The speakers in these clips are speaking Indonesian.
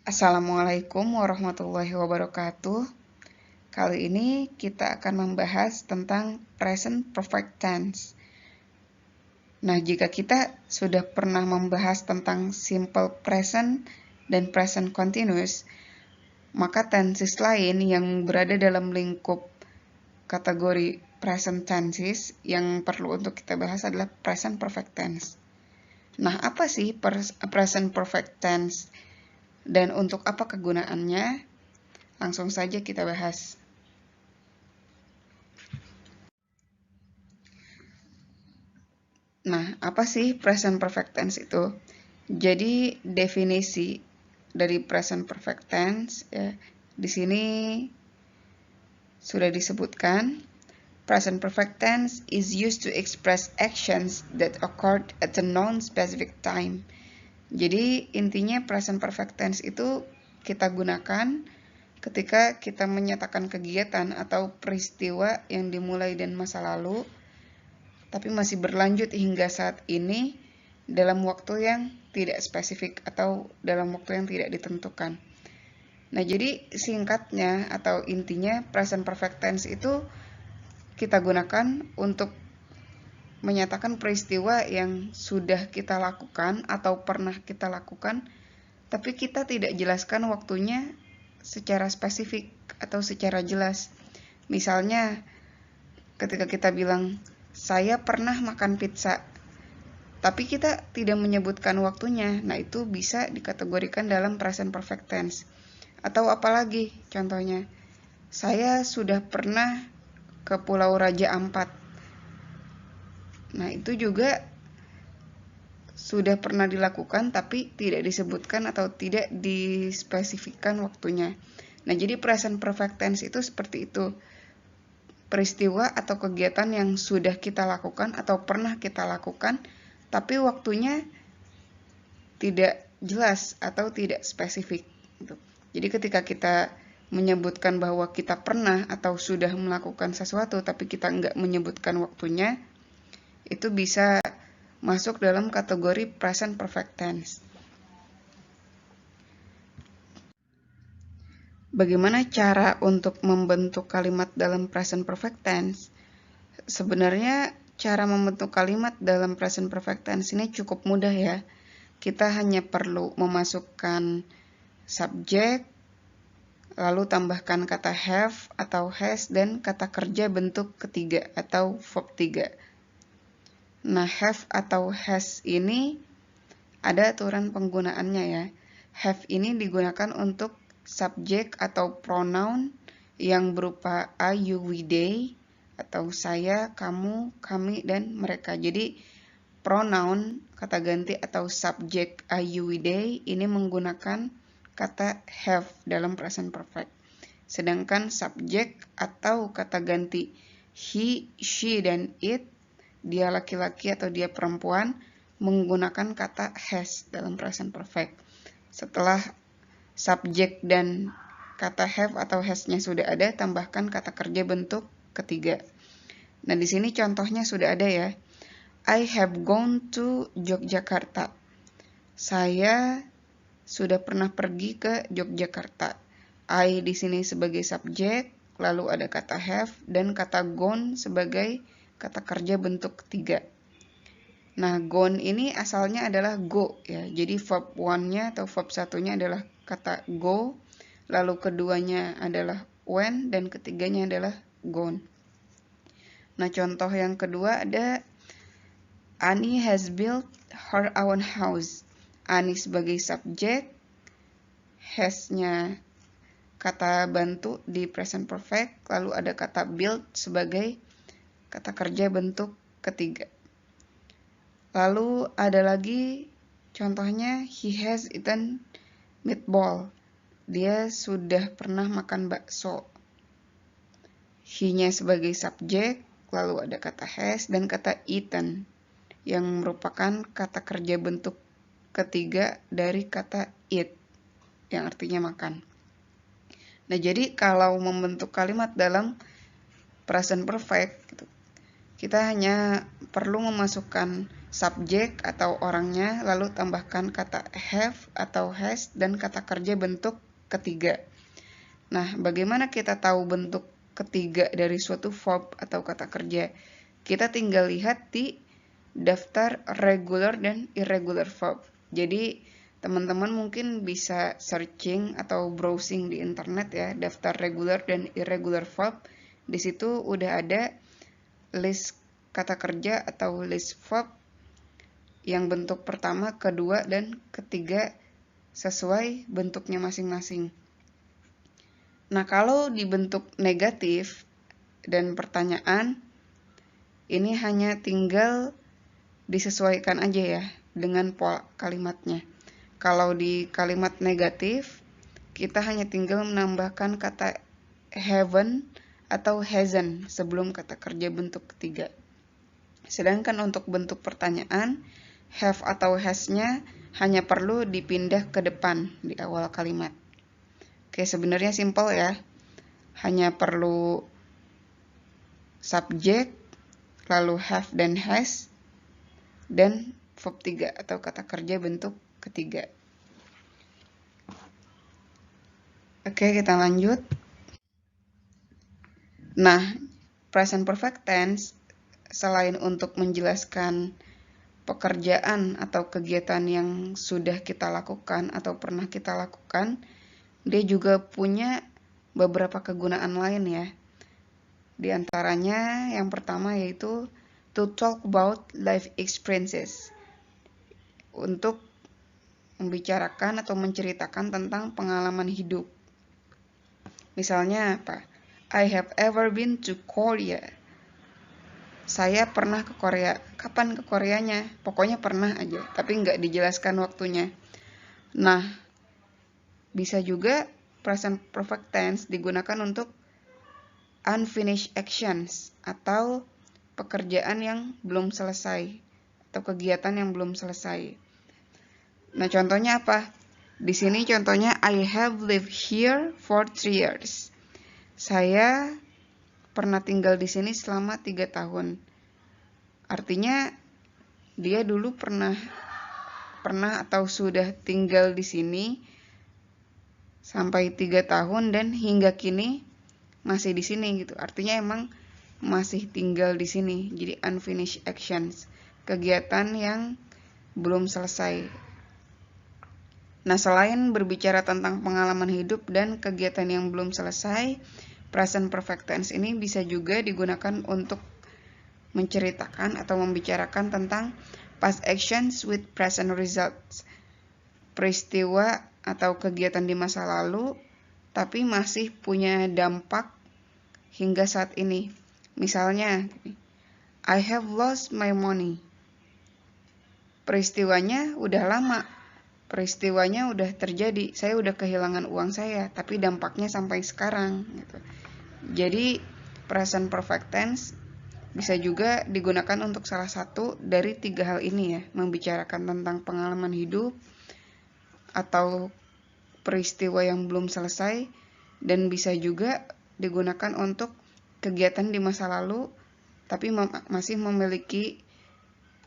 Assalamualaikum warahmatullahi wabarakatuh. Kali ini kita akan membahas tentang present perfect tense. Nah, jika kita sudah pernah membahas tentang simple present dan present continuous, maka tenses lain yang berada dalam lingkup kategori present tenses yang perlu untuk kita bahas adalah present perfect tense. Nah, apa sih present perfect tense dan untuk apa kegunaannya? Langsung saja kita bahas. Nah, apa sih present perfect tense itu? Jadi definisi dari present perfect tense ya, di sini sudah disebutkan. Present perfect tense is used to express actions that occurred at a non-specific time. Jadi intinya present perfect tense itu kita gunakan ketika kita menyatakan kegiatan atau peristiwa yang dimulai dari masa lalu tapi masih berlanjut hingga saat ini dalam waktu yang tidak spesifik atau dalam waktu yang tidak ditentukan. Nah, jadi singkatnya atau intinya present perfect tense itu kita gunakan untuk menyatakan peristiwa yang sudah kita lakukan atau pernah kita lakukan, tapi kita tidak jelaskan waktunya secara spesifik atau secara jelas. Misalnya, ketika kita bilang, saya pernah makan pizza, tapi kita tidak menyebutkan waktunya. Nah, itu bisa dikategorikan dalam present perfect tense. Atau apalagi contohnya, saya sudah pernah ke Pulau Raja Ampat. Nah, itu juga sudah pernah dilakukan tapi tidak disebutkan atau tidak dispesifikkan waktunya. Nah, jadi present perfect tense itu seperti itu. Peristiwa atau kegiatan yang sudah kita lakukan atau pernah kita lakukan, tapi waktunya tidak jelas atau tidak spesifik. Jadi ketika kita menyebutkan bahwa kita pernah atau sudah melakukan sesuatu, tapi kita nggak menyebutkan waktunya, itu bisa masuk dalam kategori present perfect tense. Bagaimana cara untuk membentuk kalimat dalam present perfect tense? Sebenarnya cara membentuk kalimat dalam present perfect tense ini cukup mudah ya. Kita hanya perlu memasukkan subjek, lalu tambahkan kata have atau has dan kata kerja bentuk ketiga atau verb 3. Nah, have atau has ini ada aturan penggunaannya ya. Have ini digunakan untuk subjek atau pronoun yang berupa I, you, we, they, atau saya, kamu, kami, dan mereka. Jadi pronoun, kata ganti atau subjek I, you, we, they ini menggunakan kata have dalam present perfect. Sedangkan subjek atau kata ganti he, she, dan it, dia laki-laki atau dia perempuan, menggunakan kata has dalam present perfect. Setelah subjek dan kata have atau has-nya sudah ada, tambahkan kata kerja bentuk ketiga. Nah, di sini contohnya sudah ada ya. I have gone to Yogyakarta. Saya sudah pernah pergi ke Yogyakarta. I di sini sebagai subjek, lalu ada kata have dan kata gone sebagai kata kerja bentuk ketiga. Nah, gone ini asalnya adalah go ya. Jadi verb 1-nya atau verb 1-nya adalah kata go, lalu keduanya adalah went dan ketiganya adalah gone. Nah, contoh yang kedua ada Ani has built her own house. Ani sebagai subjek, has-nya kata bantu di present perfect, lalu ada kata build sebagai kata kerja bentuk ketiga. Lalu ada lagi contohnya he has eaten meatball. Dia sudah pernah makan bakso. He-nya sebagai subjek, lalu ada kata has dan kata eaten yang merupakan kata kerja bentuk ketiga dari kata eat yang artinya makan. Nah, jadi kalau membentuk kalimat dalam present perfect, kita hanya perlu memasukkan subjek atau orangnya, lalu tambahkan kata have atau has dan kata kerja bentuk ketiga. Nah, bagaimana kita tahu bentuk ketiga dari suatu verb atau kata kerja? Kita tinggal lihat di daftar regular dan irregular verb. Jadi, teman-teman mungkin bisa searching atau browsing di internet ya, daftar regular dan irregular verb. Di situ udah ada list kata kerja atau list verb yang bentuk pertama, kedua, dan ketiga sesuai bentuknya masing-masing. Nah, kalau di bentuk negatif dan pertanyaan, ini hanya tinggal disesuaikan aja ya dengan pola kalimatnya. Kalau di kalimat negatif, kita hanya tinggal menambahkan kata haven't atau hasn't sebelum kata kerja bentuk ketiga. Sedangkan untuk bentuk pertanyaan, have atau has-nya hanya perlu dipindah ke depan di awal kalimat. Oke, sebenarnya simpel ya. Hanya perlu subjek, lalu have dan has, dan verb 3 atau kata kerja bentuk ketiga. Oke, kita lanjut. Nah, present perfect tense selain untuk menjelaskan pekerjaan atau kegiatan yang sudah kita lakukan atau pernah kita lakukan, dia juga punya beberapa kegunaan lain ya. Di antaranya yang pertama yaitu to talk about life experiences. Untuk membicarakan atau menceritakan tentang pengalaman hidup. Misalnya apa? I have ever been to Korea. Saya pernah ke Korea. Kapan ke Koreanya? Pokoknya pernah aja, tapi nggak dijelaskan waktunya. Nah, bisa juga present perfect tense digunakan untuk unfinished actions atau pekerjaan yang belum selesai atau kegiatan yang belum selesai. Nah, contohnya apa? Di sini contohnya I have lived here for 3 years. Saya pernah tinggal di sini selama 3 tahun. Artinya dia dulu pernah atau sudah tinggal di sini sampai 3 tahun dan hingga kini masih di sini gitu. Artinya emang masih tinggal di sini. Jadi unfinished actions, kegiatan yang belum selesai. Nah, selain berbicara tentang pengalaman hidup dan kegiatan yang belum selesai, present perfect tense ini bisa juga digunakan untuk menceritakan atau membicarakan tentang past actions with present results. Peristiwa atau kegiatan di masa lalu, tapi masih punya dampak hingga saat ini. Misalnya, I have lost my money. Peristiwanya udah lama. Peristiwanya udah terjadi, saya udah kehilangan uang saya, tapi dampaknya sampai sekarang gitu. Jadi present perfect tense bisa juga digunakan untuk salah satu dari 3 hal ini ya, membicarakan tentang pengalaman hidup atau peristiwa yang belum selesai, dan bisa juga digunakan untuk kegiatan di masa lalu tapi masih memiliki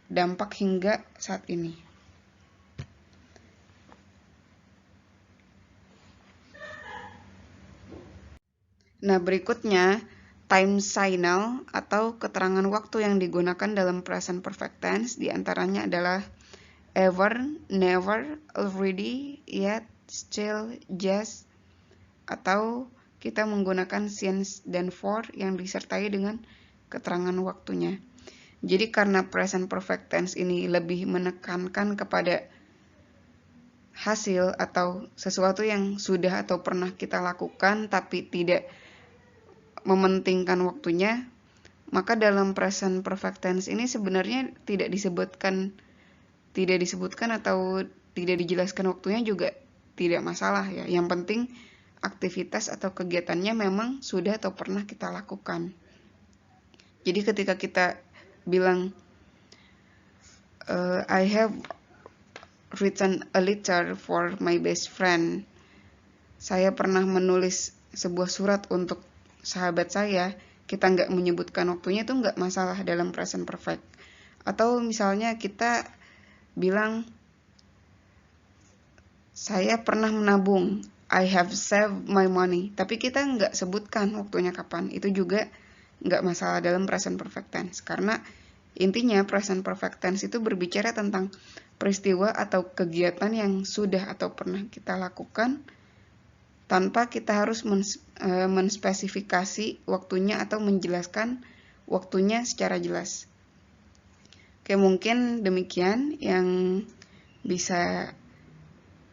dampak hingga saat ini. Nah, berikutnya time signal atau keterangan waktu yang digunakan dalam present perfect tense diantaranya adalah ever, never, already, yet, still, just, atau kita menggunakan since dan for yang disertai dengan keterangan waktunya. Jadi karena present perfect tense ini lebih menekankan kepada hasil atau sesuatu yang sudah atau pernah kita lakukan tapi tidak mementingkan waktunya, maka dalam present perfect tense ini sebenarnya tidak disebutkan atau tidak dijelaskan waktunya juga tidak masalah ya. Yang penting aktivitas atau kegiatannya memang sudah atau pernah kita lakukan. Jadi ketika kita bilang I have written a letter for my best friend, saya pernah menulis sebuah surat untuk sahabat saya, kita nggak menyebutkan waktunya itu nggak masalah dalam present perfect. Atau misalnya kita bilang, saya pernah menabung, I have saved my money, tapi kita nggak sebutkan waktunya kapan. Itu juga nggak masalah dalam present perfect tense, karena intinya present perfect tense itu berbicara tentang peristiwa atau kegiatan yang sudah atau pernah kita lakukan tanpa kita harus menspesifikasi waktunya atau menjelaskan waktunya secara jelas. Oke, mungkin demikian yang bisa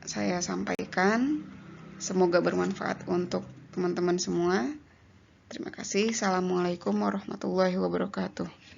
saya sampaikan. Semoga bermanfaat untuk teman-teman semua. Terima kasih. Assalamualaikum warahmatullahi wabarakatuh.